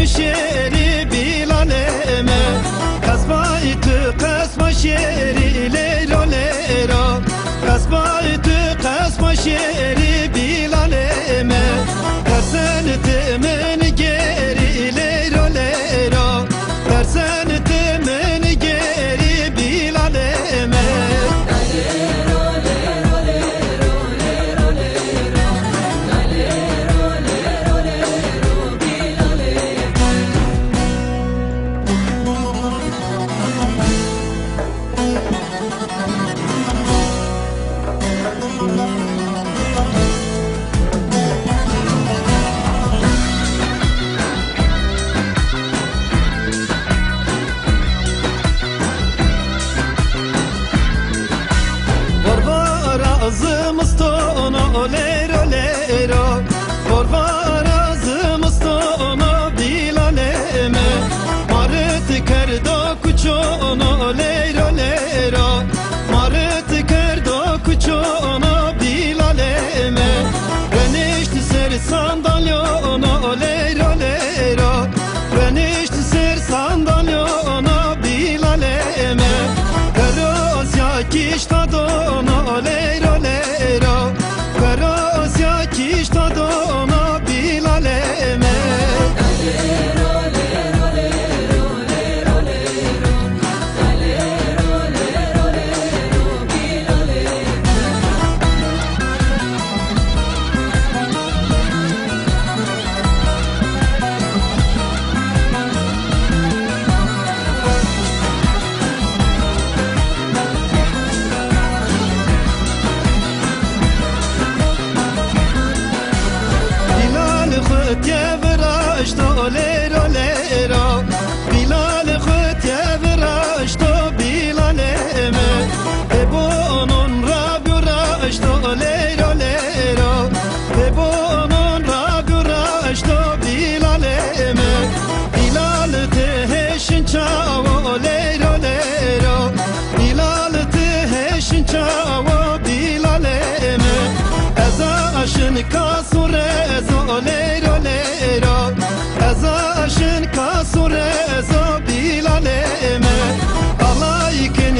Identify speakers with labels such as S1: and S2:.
S1: مشيري بلالمه قصبايت قصب شيري ليلو ليرو قصبايت قصب شيري بلالمه ترسنت من جيري ليلو ليرو ترسنت من جيري بلالمه Zımıstono lero lero Korvara zımıstono bilaleme Marıt kerdo kuçono lero lero Marıt kerdo kuçono bilaleme Renişti ser sandalyono lero lero Renişti ser sandalyono bilaleme Karosya kiştadono lero lero Karosya kiştadono bilaleme Lero lero lero lero lero Lero lero lero bilaleme Lero lero Bilal khut yavrashto bilaleme Ebonun rabu rashto lero lero Ebonun rabu rashto bilaleme Bilal teheshin chavo lero lero Bilal teheshin chavo bilaleme Azashin kasure zo lero lero Azashin kasure zo bilaleme Alayken